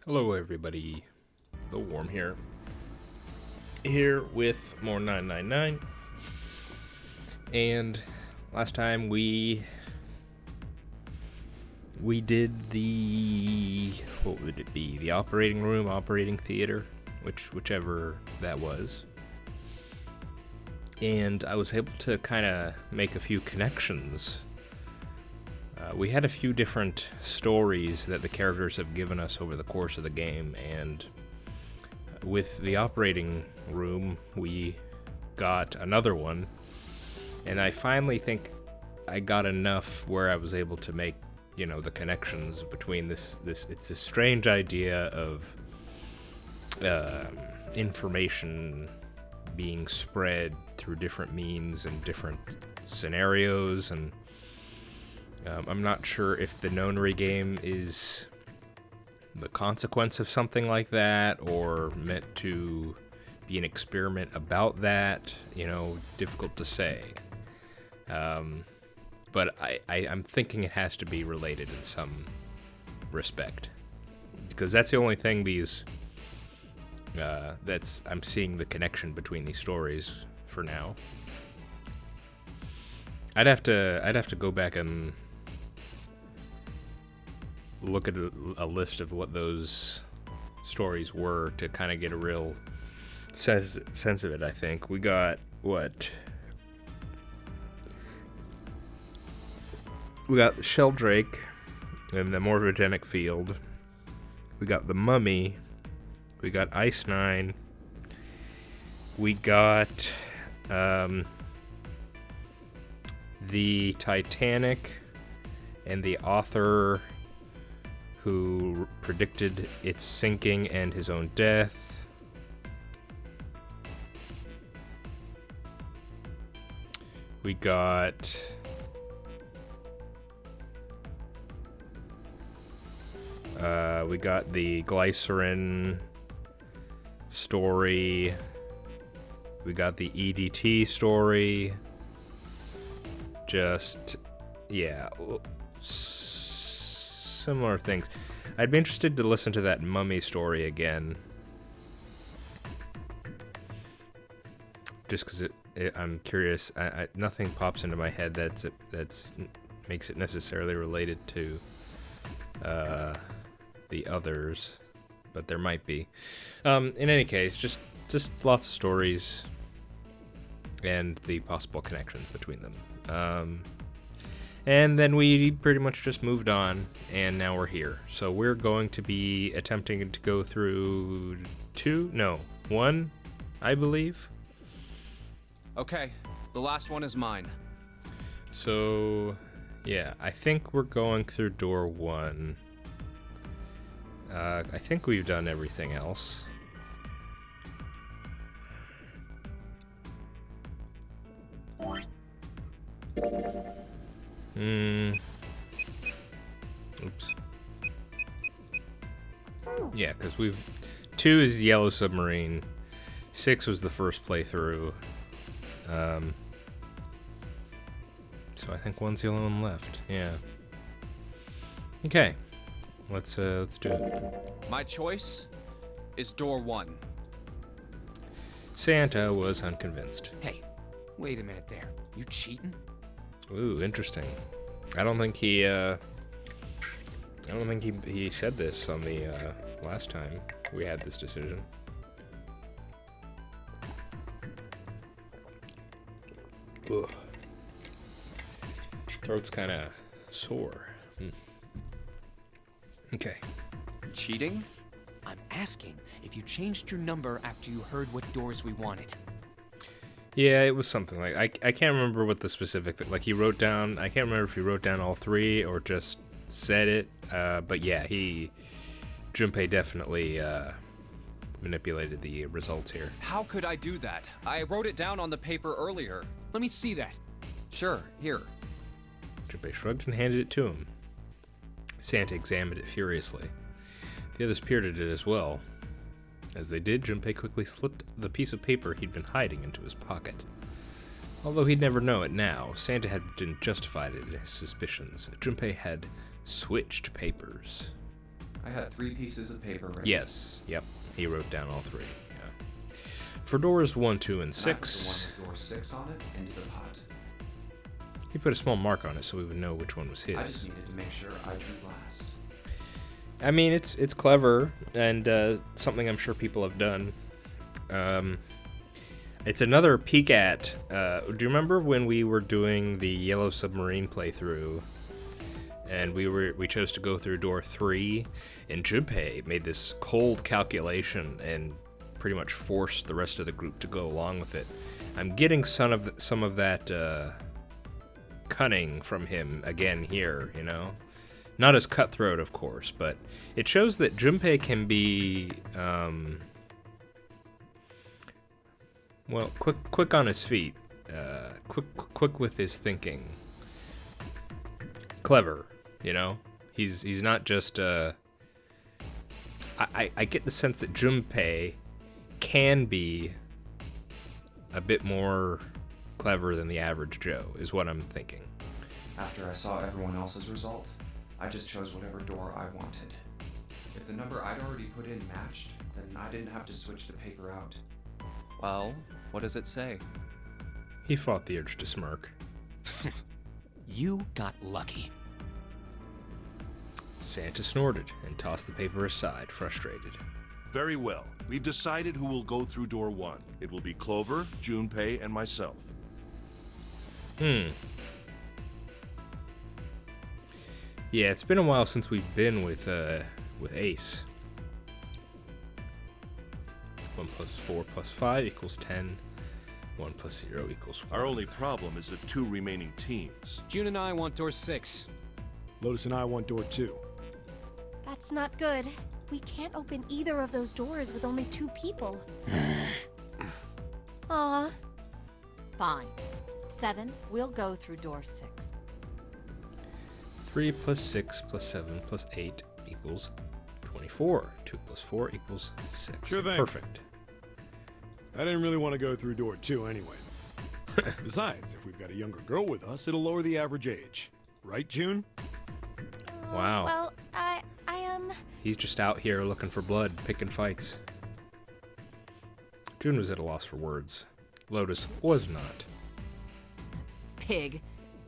Hello everybody, The Worm here with more 999, and last time we did what would it be, the operating room, operating theater, whichever that was, and I was able to kind of make a few connections. We had a few different stories that the characters have given us over the course of the game, and with the operating room, we got another one, and I finally think I got enough where I was able to make, the connections between this it's this strange idea of information being spread through different means and different scenarios, and I'm not sure if the Nonary game is the consequence of something like that or meant to be an experiment about that. Difficult to say. But I'm thinking it has to be related in some respect, because that's the only thing I'm seeing the connection between these stories for now. I'd have to go back and look at a list of what those stories were to kind of get a real sense of it. I think we got Sheldrake in the Morphogenic Field. We got the Mummy. We got Ice Nine. We got the Titanic and the author who predicted its sinking and his own death. We got the Glycerin story. We got the EDT story. Similar things. I'd be interested to listen to that Mummy story again, just because I'm curious. Nothing pops into my head that's makes it necessarily related to the others, but there might be. In any case, just lots of stories and the possible connections between them. And then we pretty much just moved on, and now we're here. So we're going to be attempting to go through one, I believe. Okay, the last one is mine. So, yeah, I think we're going through door 1. I think we've done everything else. Oops. Yeah, because 2 is Yellow Submarine. 6 was the first playthrough. So I think 1's the only one left. Yeah. Okay. Let's do it. My choice is door 1. Santa was unconvinced. Hey, wait a minute there. You cheating? Ooh, interesting. I don't think he said this on the last time we had this decision. Ugh. Throat's kind of sore. Okay. Cheating? I'm asking if you changed your number after you heard what doors we wanted. Yeah, it was something like I can't remember what the specific he wrote down. I can't remember if he wrote down all 3 or just said it. But yeah, Junpei definitely manipulated the results here. How could I do that? I wrote it down on the paper earlier. Let me see that. Sure, here. Junpei shrugged and handed it to him. Santa examined it furiously. The others peered at it as well. As they did, Junpei quickly slipped the piece of paper he'd been hiding into his pocket. Although he'd never know it now, Santa had been justified in his suspicions. Junpei had switched papers. I had 3 pieces of paper ready. Yes. Yep. He wrote down all 3. Yeah. For doors 1, 2, and And I put the 6, one with door 6 on it into the pot. he put a small mark on it so we would know which one was his. I just needed to make sure I drew last. I mean, it's clever and something I'm sure people have done. It's another peek at. Do you remember when we were doing the Yellow Submarine playthrough, and we chose to go through door 3, and Junpei made this cold calculation and pretty much forced the rest of the group to go along with it. I'm getting some of that cunning from him again here, you know. Not as cutthroat, of course, but it shows that Junpei can be, well, quick on his feet, quick with his thinking, clever, you know. He's not just. I get the sense that Junpei can be a bit more clever than the average Joe, is what I'm thinking. After I saw everyone else's result, I just chose whatever door I wanted. If the number I'd already put in matched, then I didn't have to switch the paper out. Well, what does it say? He fought the urge to smirk. You got lucky. Santa snorted and tossed the paper aside, frustrated. Very well. We've decided who will go through door 1. It will be Clover, Junpei, and myself. Yeah, it's been a while since we've been with Ace. 1 + 4 + 5 = 10. 1 + 0 = 1. Our only problem is the 2 remaining teams. June and I want door 6. Lotus and I want door 2. That's not good. We can't open either of those doors with only 2 people. Aw. Fine. 7, we'll go through door 6. 3 + 6 + 7 + 8 = 24. 2 + 4 = 6. Sure thing. Perfect. I didn't really want to go through door 2 anyway. Besides, if we've got a younger girl with us, it'll lower the average age. Right, June? Wow. Well, He's just out here looking for blood, picking fights. June was at a loss for words. Lotus was not. Pig.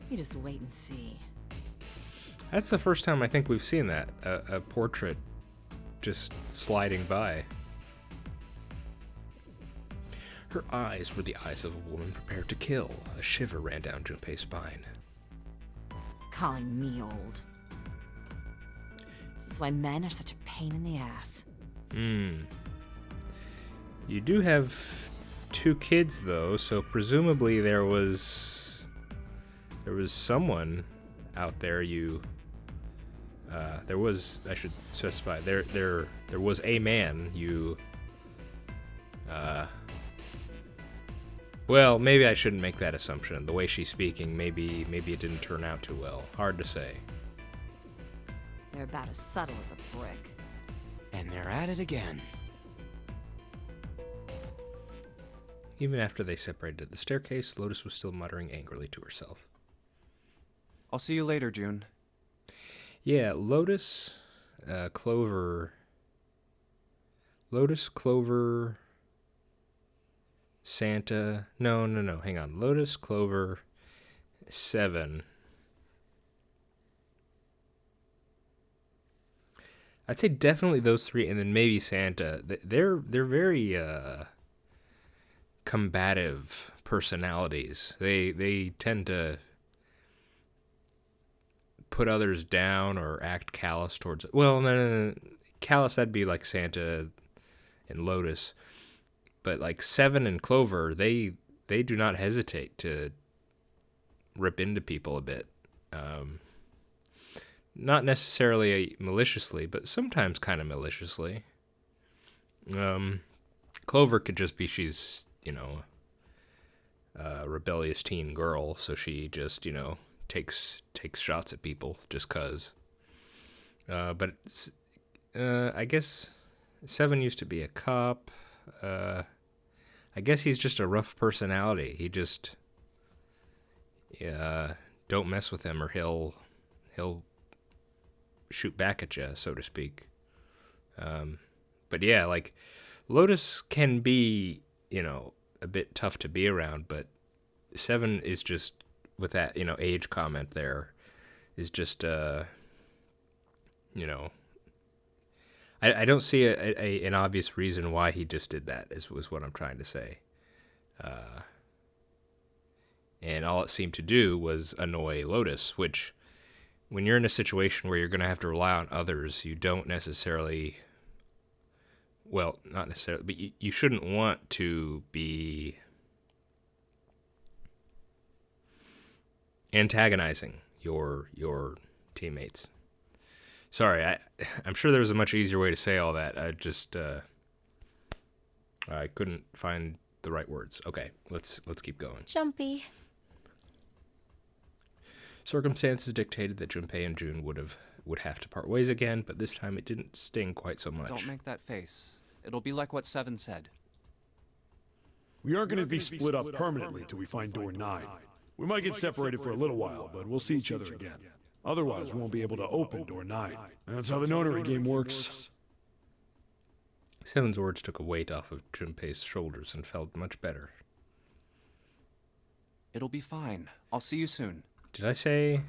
You just wait and see. That's the first time I think we've seen that. A portrait just sliding by. Her eyes were the eyes of a woman prepared to kill. A shiver ran down Junpei's spine. Calling me old. This is why men are such a pain in the ass. You do have 2 kids, though, so presumably there was someone out there there was, I should specify, there was a man you, well, maybe I shouldn't make that assumption. The way she's speaking, maybe it didn't turn out too well. Hard to say. They're about as subtle as a brick. And they're at it again. Even after they separated at the staircase, Lotus was still muttering angrily to herself. I'll see you later, June. Yeah, Lotus, Clover, Santa, no, hang on. Lotus, Clover, 7. I'd say definitely those 3, and then maybe Santa. They're very combative personalities. They tend to put others down or act callous towards. Well, no. Callous, that'd be like Santa and Lotus, but like 7 and Clover, they do not hesitate to rip into people a bit. Not necessarily maliciously, but sometimes kind of maliciously. Clover could just be she's, a rebellious teen girl, so she just, takes shots at people just 'cause. But I guess 7 used to be a cop. I guess he's just a rough personality. He just don't mess with him or he'll shoot back at you, so to speak. But yeah, like, Lotus can be, a bit tough to be around, but 7 is just, with that, age comment there, is just, I don't see an obvious reason why he just did that, was what I'm trying to say. And all it seemed to do was annoy Lotus, which, when you're in a situation where you're going to have to rely on others, you don't necessarily, well, not necessarily, but you shouldn't want to be antagonizing your teammates. Sorry, I'm sure there was a much easier way to say all that. I couldn't find the right words. Okay, let's keep going. Jumpy. Circumstances dictated that Junpei and June would have to part ways again, but this time it didn't sting quite so much. Don't make that face. It'll be like what 7 said. We aren't going to be split up permanently till we find door 9. We might get separated for a little while, but we'll see each other again. Otherwise, we won't be able to open door 9. That's how the nonary game works. 7's words took a weight off of Junpei's shoulders and felt much better. It'll be fine. I'll see you soon. Did I say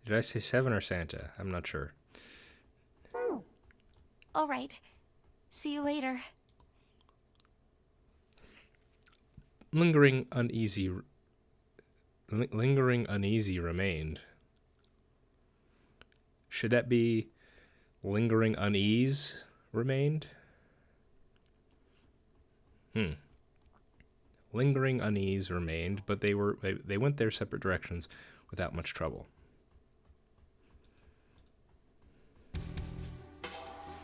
7 or Santa? I'm not sure. All right. See you later. Lingering uneasy remained. Should that be lingering unease remained? Lingering unease remained, but they went their separate directions without much trouble.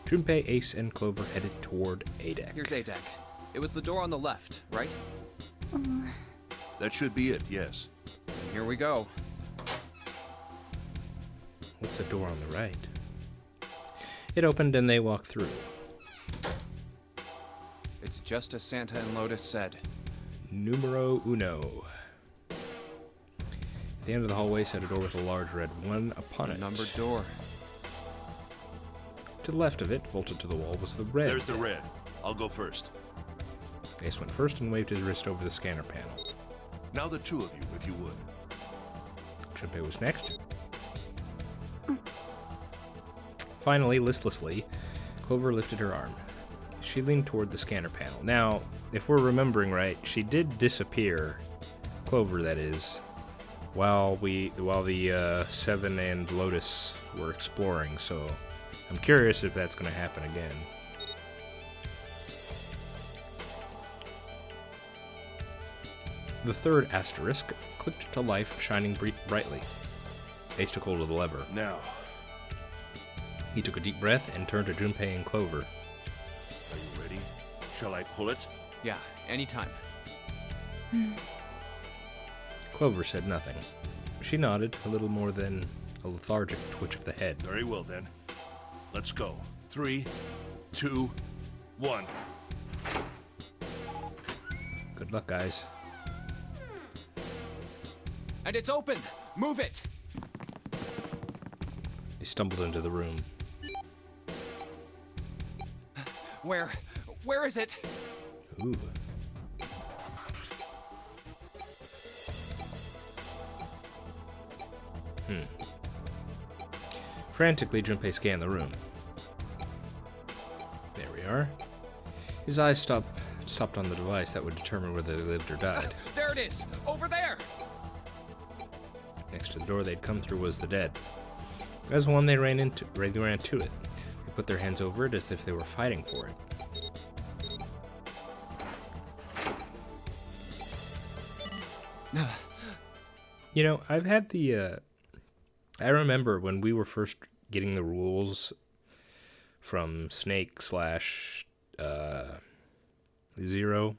Junpei, Ace, and Clover headed toward A deck. Here's A deck. It was the door on the left, right? That should be it, yes. Here we go. What's the door on the right? It opened and they walked through. It's just as Santa and Lotus said. Numero uno. At the end of the hallway sat a door with a large red 1 upon it. Numbered door. To the left of it, bolted to the wall, was the red. There's the red. I'll go first. Ace went first and waved his wrist over the scanner panel. Now the two of you, if you would. Junpei was next. Finally, listlessly, Clover lifted her arm. She leaned toward the scanner panel. Now, if we're remembering right, she did disappear, Clover that is, while the 7 and Lotus were exploring, so I'm curious if that's going to happen again. The third asterisk clicked to life, shining brightly. Ace took hold of the lever. Now, He took a deep breath and turned to Junpei and Clover. are you ready? Shall I pull it? Yeah, anytime. Clover said nothing. She nodded, a little more than a lethargic twitch of the head. Very well, then. Let's go. 3, 2, 1. Good luck, guys. And it's open! Move it! They stumbled into the room. Where is it? Ooh. Frantically, Junpei scanned the room. There we are. His eyes stopped on the device that would determine whether they lived or died. There it is! Over there! Next to the door they'd come through was the dead. As one, they ran to it. They put their hands over it as if they were fighting for it. You know, I've had I remember when we were first getting the rules from Snake/Zero,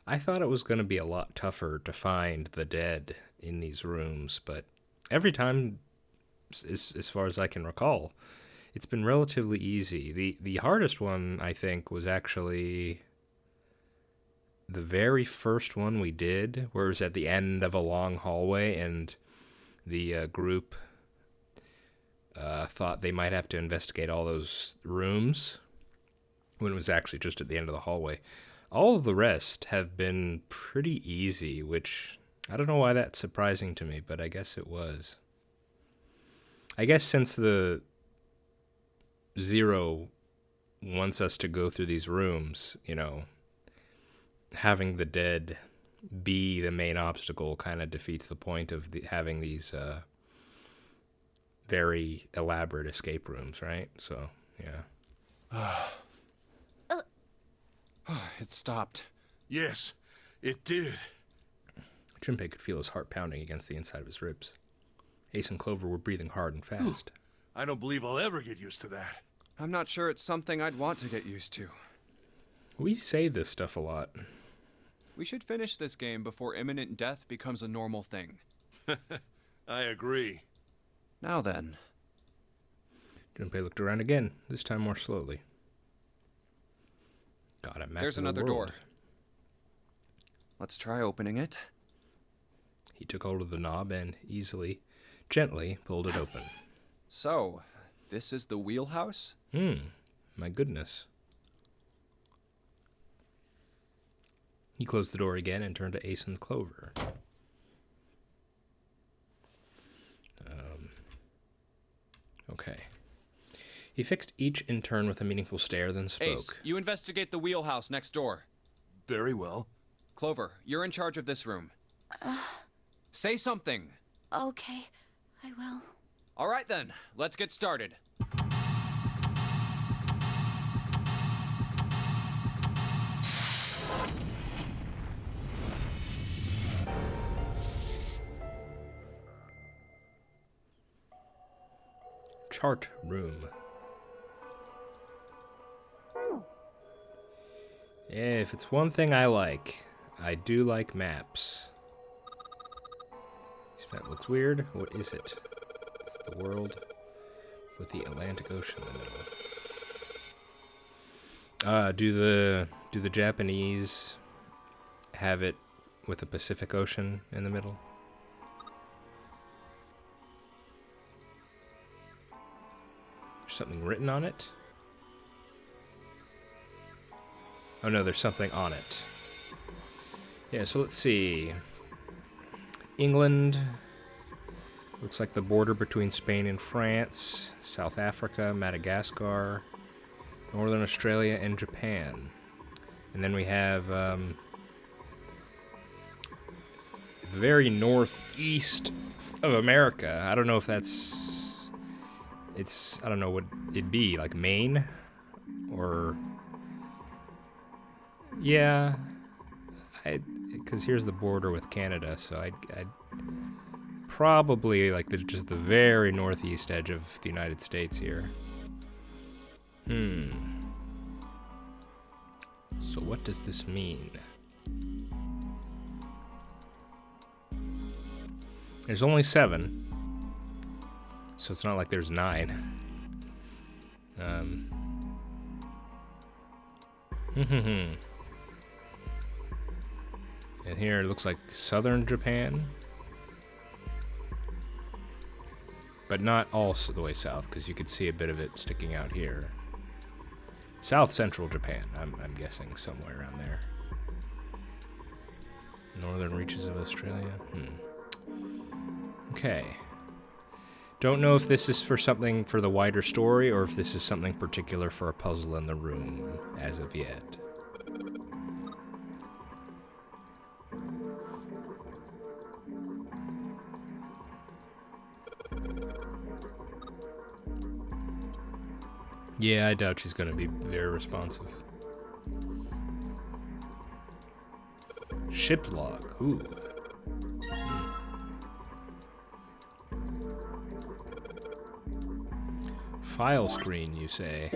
I thought it was going to be a lot tougher to find the dead in these rooms, but every time, as far as I can recall, it's been relatively easy. The hardest one, I think, was actually the very first one we did, where it was at the end of a long hallway, and the group thought they might have to investigate all those rooms when it was actually just at the end of the hallway. All of the rest have been pretty easy, which I don't know why that's surprising to me, but I guess it was. I guess since the Zero wants us to go through these rooms, you know, having the dead be the main obstacle kind of defeats the point of having these very elaborate escape rooms, right? So, yeah. It stopped. Yes, it did. Junpei could feel his heart pounding against the inside of his ribs. Ace and Clover were breathing hard and fast. I don't believe I'll ever get used to that. I'm not sure it's something I'd want to get used to. We say this stuff a lot. We should finish this game before imminent death becomes a normal thing. I agree. Now then. Junpei looked around again, this time more slowly. Got a map There's of the another world. door. Let's try opening it. He took hold of the knob and gently pulled it open. So, this is the wheelhouse? My goodness. He closed the door again and turned to Ace and Clover. Okay. He fixed each in turn with a meaningful stare, then spoke. Ace, you investigate the wheelhouse next door. Very well. Clover, you're in charge of this room. Say something. Okay, I will. All right then, let's get started. Chart room. If it's one thing I do like maps. This map looks weird. What is it? It's the world with the Atlantic Ocean in the middle. Do the Japanese have it with the Pacific Ocean in the middle? There's something written on it? Oh no, there's something on it. Yeah, so let's see. England. Looks like the border between Spain and France. South Africa, Madagascar, Northern Australia, and Japan. And then we have the very northeast of America. I don't know if that's... I don't know what it'd be, like Maine? Or... Yeah, because here's the border with Canada, so I'd probably like just the very northeast edge of the United States here. So what does this mean? There's only 7, so it's not like there's 9. And here it looks like southern Japan. But not all the way south, because you could see a bit of it sticking out here. South central Japan, I'm guessing, somewhere around there. Northern reaches of Australia. Okay. Don't know if this is for something for the wider story, or if this is something particular for a puzzle in the room, as of yet. Yeah, I doubt she's going to be very responsive. Ship's log. Ooh. File screen, you say?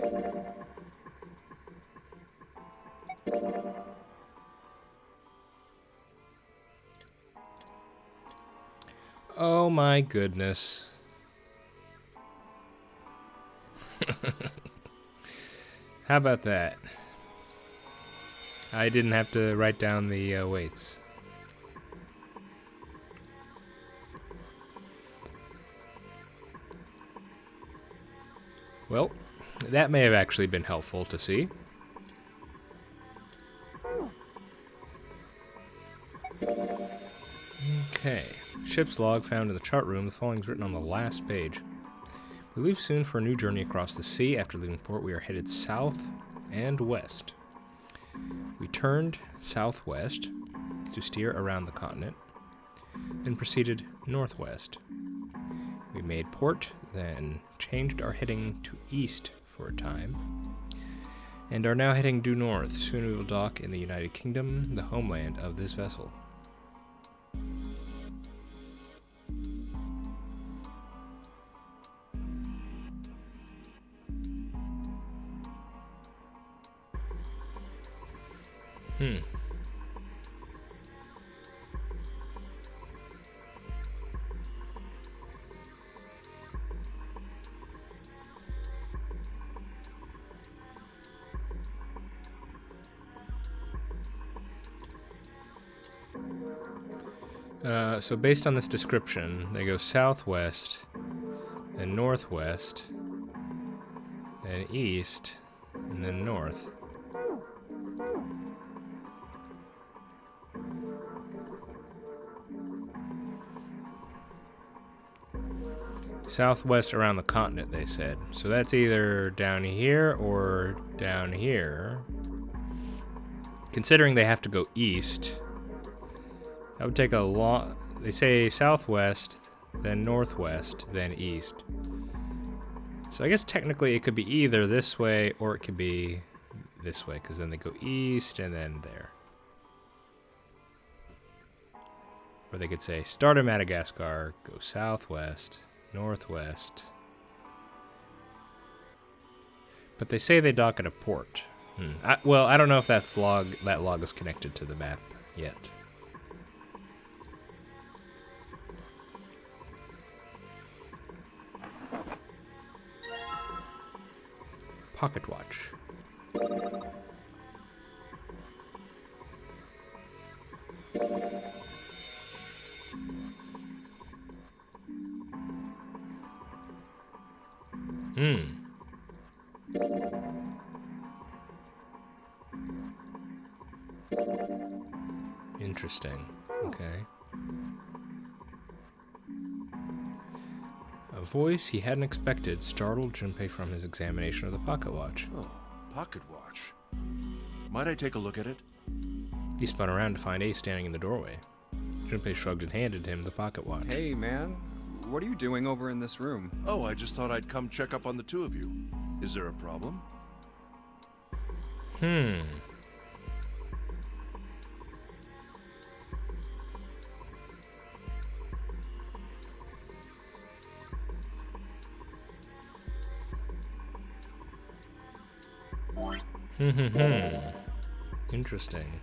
Oh my goodness. How about that? I didn't have to write down the weights. Well, that may have actually been helpful to see. Okay. Ship's log found in the chart room. The following is written on the last page. We leave soon for a new journey across the sea. After leaving port, we are headed south and west. We turned southwest to steer around the continent, then proceeded northwest. We made port, then changed our heading to east for a time, and are now heading due north. Soon we will dock in the United Kingdom, the homeland of this vessel. So based on this description, they go southwest, then northwest, then east, and then north. Southwest around the continent, they said. So that's either down here or down here. Considering they have to go east, that would take a long... They say southwest, then northwest, then east. So I guess technically it could be either this way or it could be this way, because then they go east and then there. Or they could say start in Madagascar, go southwest, northwest. But they say they dock at a port. Well, I don't know if that log is connected to the map yet. Pocket watch. Interesting. Okay. A voice he hadn't expected startled Junpei from his examination of the pocket watch. Oh, pocket watch. Might I take a look at it? He spun around to find Ace standing in the doorway. Junpei shrugged and handed him the pocket watch. Hey, man. What are you doing over in this room? Oh, I just thought I'd come check up on the two of you. Is there a problem? Interesting.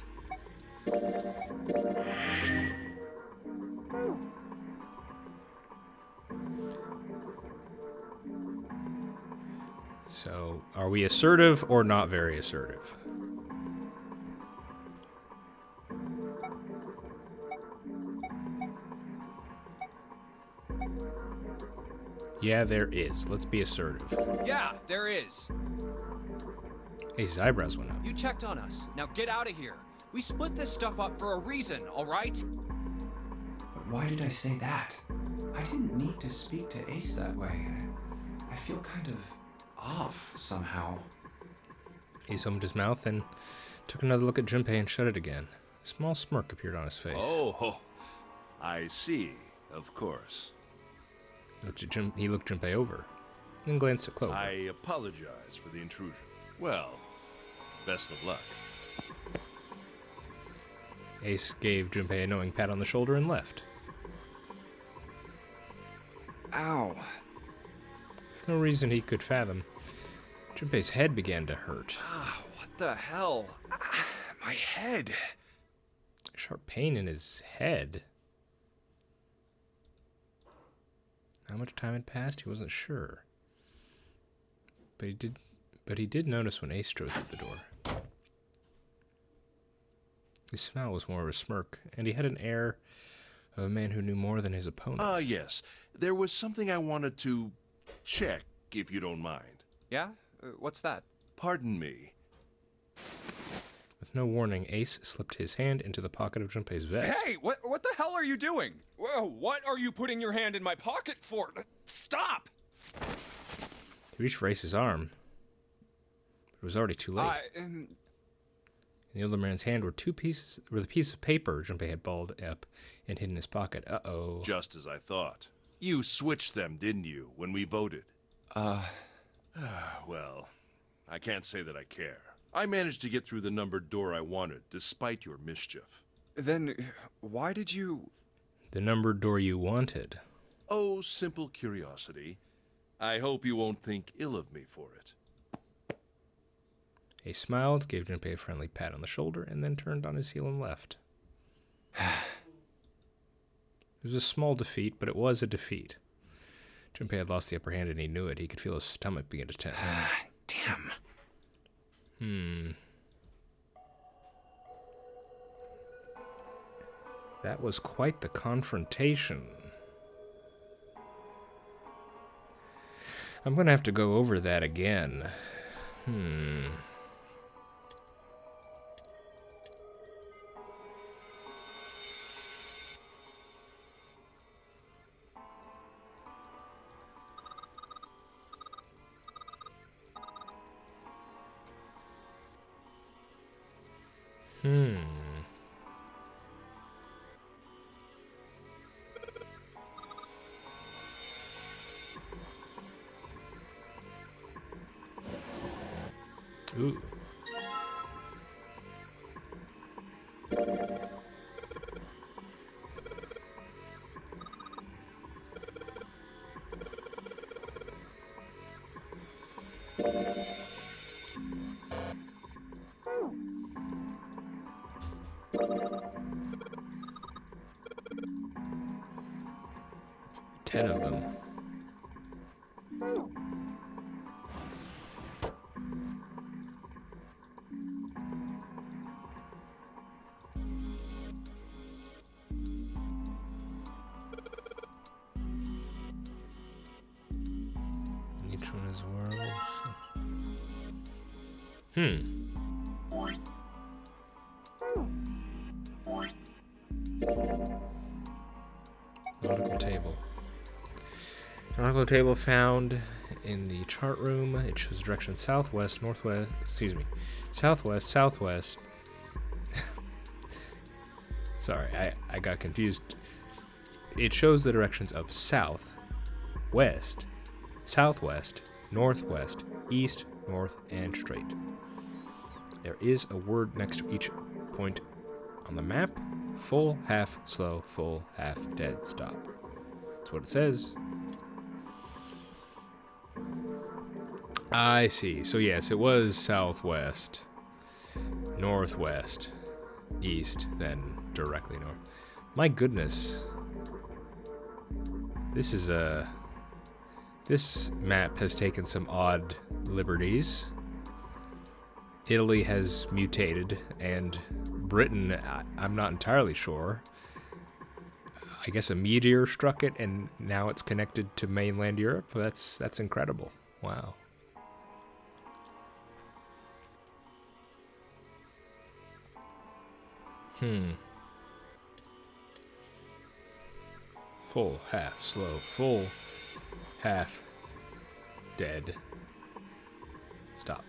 So, are we assertive or not very assertive? Yeah, there is. Let's be assertive. Yeah, there is. Ace's eyebrows went up. You checked on us. Now get out of here. We split this stuff up for a reason, all right? But why did I say that? I didn't need to speak to Ace that way. I feel kind of off somehow. Ace opened his mouth and took another look at Junpei and shut it again. A small smirk appeared on his face. Oh, I see. Of course. He looked Junpei over, then glanced at Clover. I apologize for the intrusion. Well, best of luck. Ace gave Junpei a knowing pat on the shoulder and left. Ow. For no reason he could fathom, Junpei's head began to hurt. What the hell? My head. A sharp pain in his head. How much time had passed? He wasn't sure. But he did notice when Ace strode through the door. His smile was more of a smirk, and he had an air of a man who knew more than his opponent. Yes. There was something I wanted to check, if you don't mind. Yeah? What's that? Pardon me. With no warning, Ace slipped his hand into the pocket of Junpei's vest. Hey, what the hell are you doing? Whoa, what are you putting your hand in my pocket for? Stop! He reached for Ace's arm. It was already too late. In the older man's hand were the pieces of paper Junpei had balled up and hid in his pocket. Uh-oh. Just as I thought. You switched them, didn't you, when we voted? Well, I can't say that I care. I managed to get through the numbered door I wanted, despite your mischief. Then, why did you... The numbered door you wanted. Oh, simple curiosity. I hope you won't think ill of me for it. Ace smiled, gave Junpei a friendly pat on the shoulder, and then turned on his heel and left. It was a small defeat, but it was a defeat. Junpei had lost the upper hand and he knew it. He could feel his stomach begin to tense. Damn. That was quite the confrontation. I'm going to have to go over that again. Ooh. Ten of them. Each one is world. Nautical table. Nautical table found in the chart room. It shows direction southwest, northwest, southwest, southwest. Sorry, I got confused. It shows the directions of south, west, southwest, northwest, east, north, and straight. There is a word next to each point on the map. Full, half, slow, full, half, dead, stop. That's what it says. I see. So yes, it was southwest, northwest, east, then directly north. My goodness. This map has taken some odd liberties. Italy has mutated, and Britain, I'm not entirely sure. I guess a meteor struck it, and now it's connected to mainland Europe. That's incredible. Wow. Full, half, slow, full, half, dead, stop.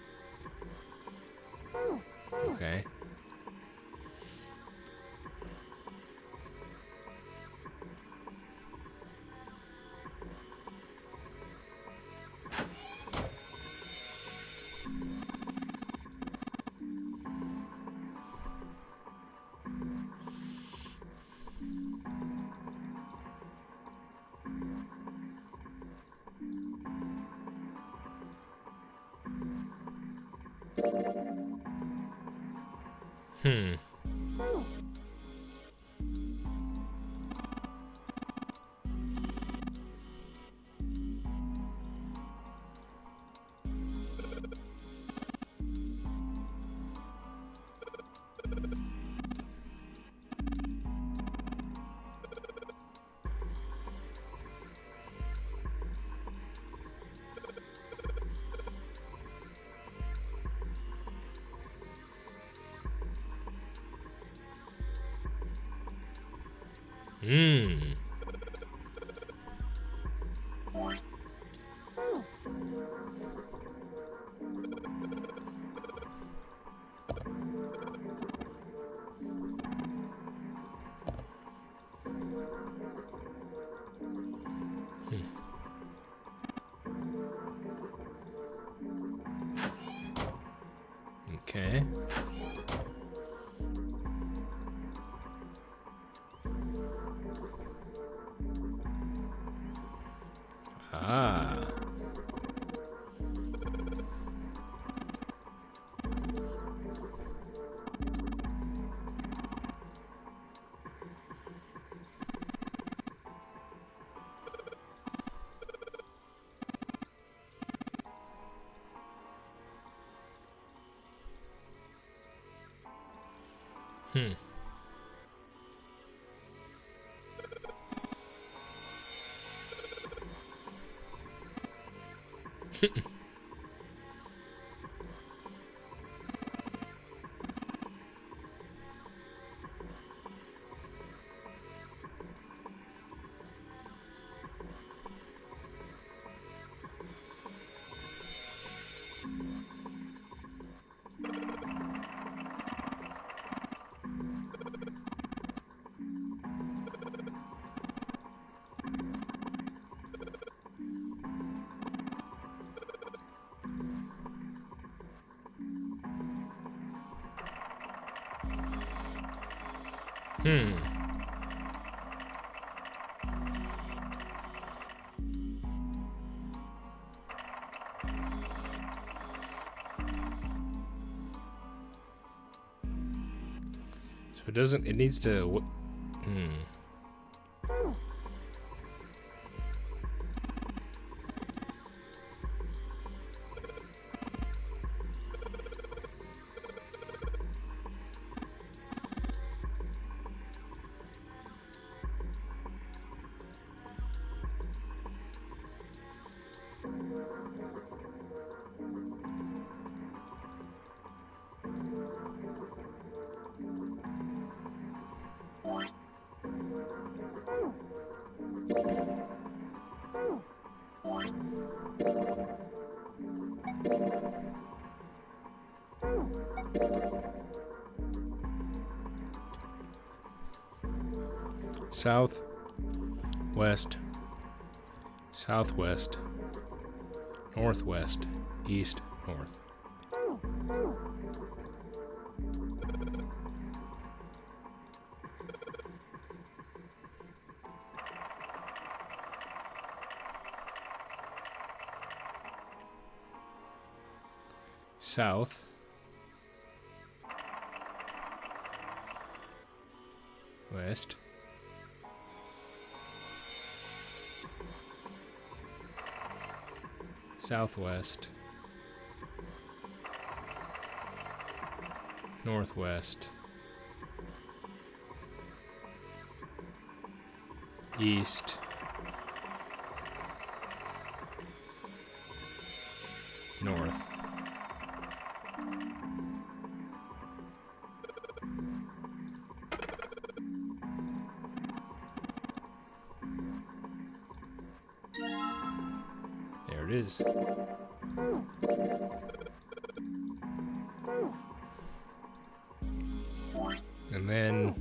Okay. Hmm. Okay. Ah. Hmm. Hmm. So it doesn't, it needs to, hmm. South, west, southwest, northwest, east, north. South, west, southwest, northwest, east, north. There it is. And then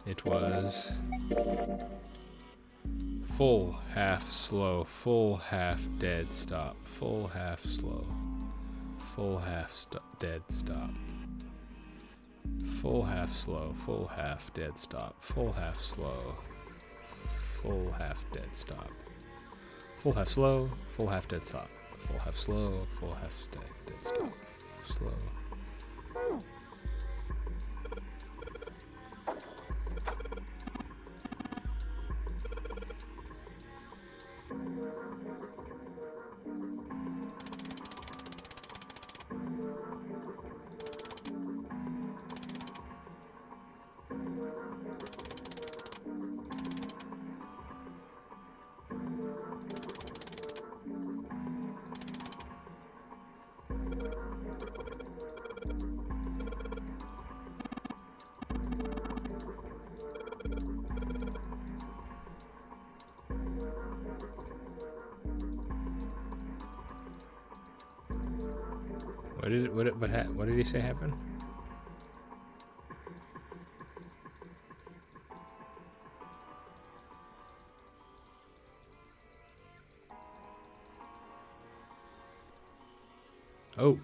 it was full, half slow, full, half dead stop, full, half slow, full, half dead stop, full, half slow, full, half dead stop, full, half slow, full, half dead stop, full, half slow, full, half dead stop, full, half slow, full, half dead stop, slow. What did he say happened? Oh.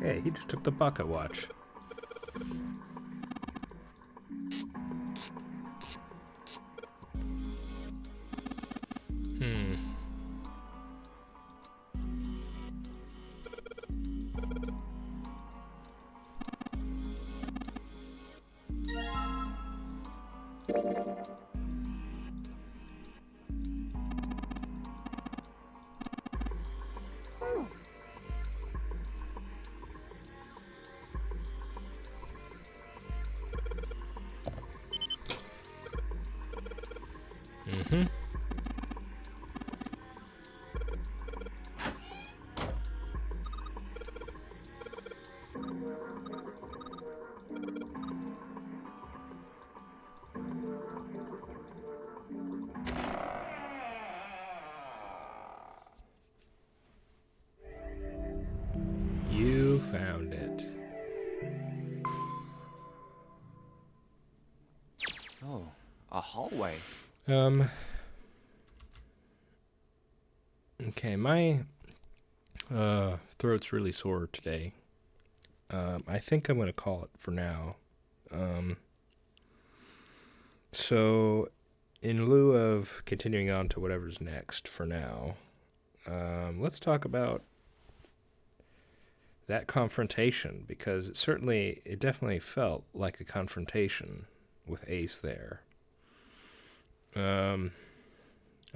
Hey, he just took the pocket watch. You found it. Oh, a hallway. Okay, my throat's really sore today. I think I'm going to call it for now. So, in lieu of continuing on to whatever's next for now, let's talk about that confrontation, because it definitely felt like a confrontation with Ace there. I'm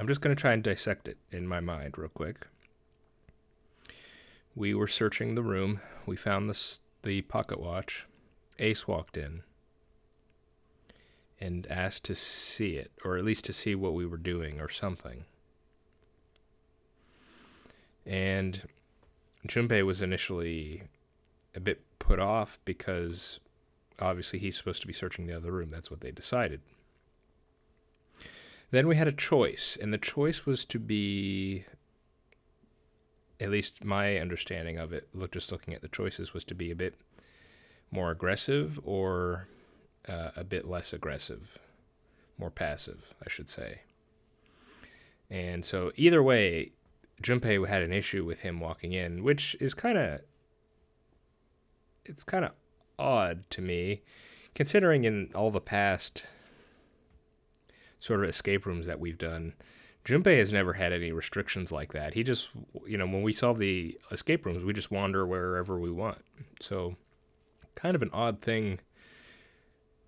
just going to try and dissect it in my mind real quick. We were searching the room. We found the pocket watch. Ace walked in and asked to see it, or at least to see what we were doing or something. And Junpei was initially a bit put off because obviously he's supposed to be searching the other room. That's what they decided. Then we had a choice, and the choice was to be, at least my understanding of it, just looking at the choices, was to be a bit more aggressive or a bit less aggressive, more passive, I should say. And so either way, Junpei had an issue with him walking in, which is kind of odd to me, considering in all the past sort of escape rooms that we've done, Junpei has never had any restrictions like that. He just, when we solve the escape rooms, we just wander wherever we want. So, kind of an odd thing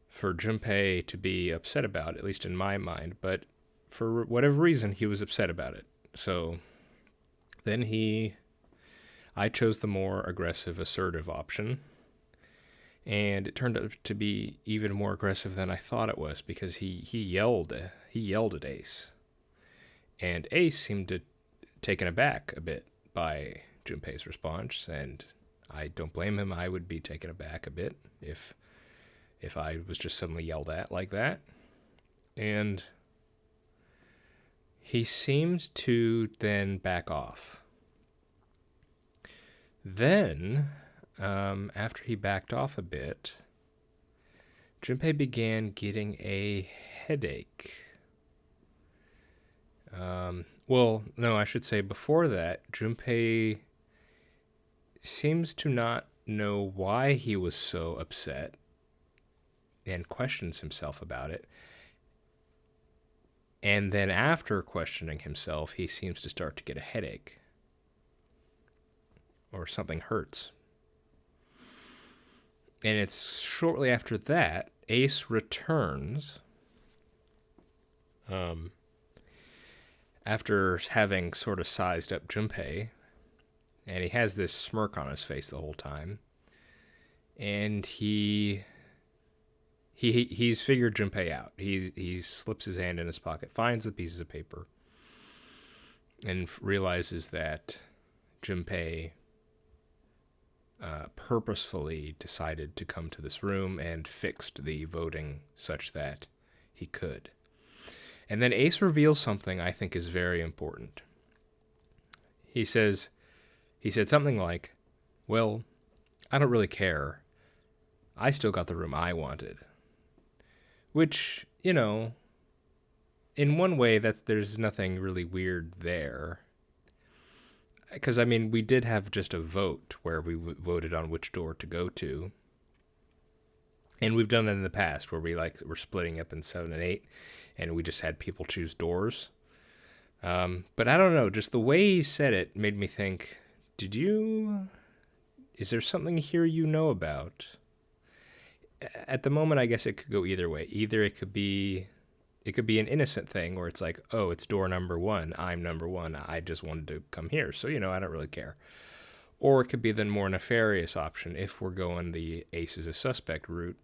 for Junpei to be upset about, at least in my mind. But for whatever reason, he was upset about it. So, then I chose the more aggressive, assertive option. And it turned out to be even more aggressive than I thought it was, because he yelled at Ace. And Ace seemed to taken aback a bit by Junpei's response, and I don't blame him. I would be taken aback a bit if I was just suddenly yelled at like that. And he seemed to then back off. Then, after he backed off a bit, Junpei began getting a headache. Well, no, I should say before that, Junpei seems to not know why he was so upset and questions himself about it. And then after questioning himself, he seems to start to get a headache. Or something hurts. And it's shortly after that, Ace returns After having sort of sized up Junpei, and he has this smirk on his face the whole time, and he's figured Junpei out. He slips his hand in his pocket, finds the pieces of paper, and realizes that Junpei purposefully decided to come to this room and fixed the voting such that he could. And then Ace reveals something I think is very important. He said something like, well, I don't really care. I still got the room I wanted. Which, you know, in one way, there's nothing really weird there. Because, I mean, we did have just a vote where we voted on which door to go to. And we've done that in the past where we're splitting up in 7 and 8, and we just had people choose doors. But I don't know, just the way he said it made me think, is there something here you know about? At the moment, I guess it could go either way. Either it could be an innocent thing where it's like, oh, it's door number 1, I'm number 1, I just wanted to come here, so, you know, I don't really care. Or it could be the more nefarious option if we're going the Ace is a suspect route,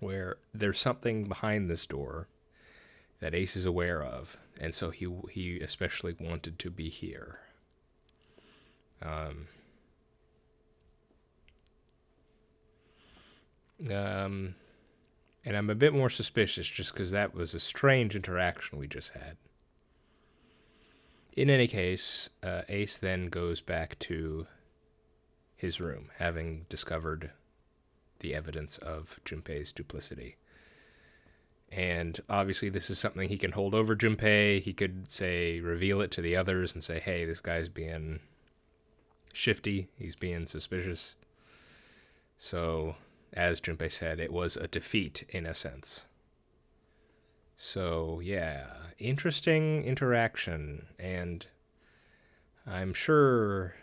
where there's something behind this door that Ace is aware of, and so he especially wanted to be here. And I'm a bit more suspicious just because that was a strange interaction we just had. In any case, Ace then goes back to his room, having discovered the evidence of Junpei's duplicity. And obviously this is something he can hold over Junpei. He could, say, reveal it to the others and say, hey, this guy's being shifty, he's being suspicious. So, as Junpei said, it was a defeat in a sense. So, yeah, interesting interaction, and I'm sure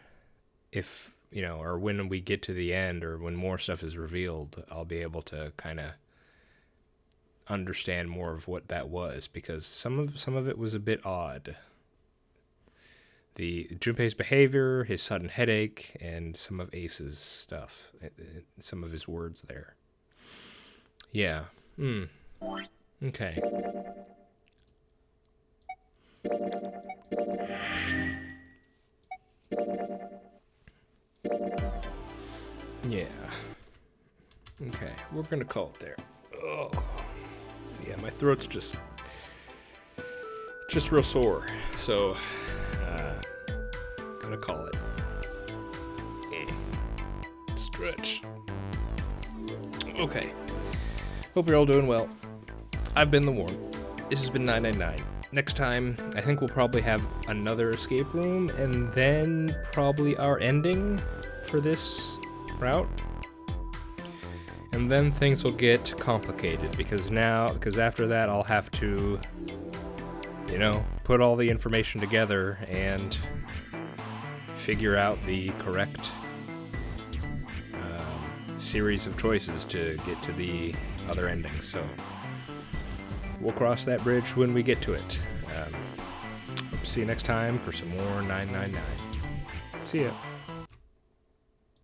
if, you know, or when we get to the end, or when more stuff is revealed, I'll be able to kind of understand more of what that was, because some of it was a bit odd. The Junpei's behavior, his sudden headache, and some of Ace's stuff, some of his words there. Yeah. Okay. Yeah. Okay, we're gonna call it there. Oh. Yeah, my throat's just real sore, so gonna call it. Stretch. Okay. Hope you're all doing well. I've been The Worm. This has been 999. Next time, I think we'll probably have another escape room, and then probably our ending for this route. And then things will get complicated, because after that I'll have to, you know, put all the information together and figure out the correct series of choices to get to the other ending. So we'll cross that bridge when we get to it. See you next time for some more 999. See ya.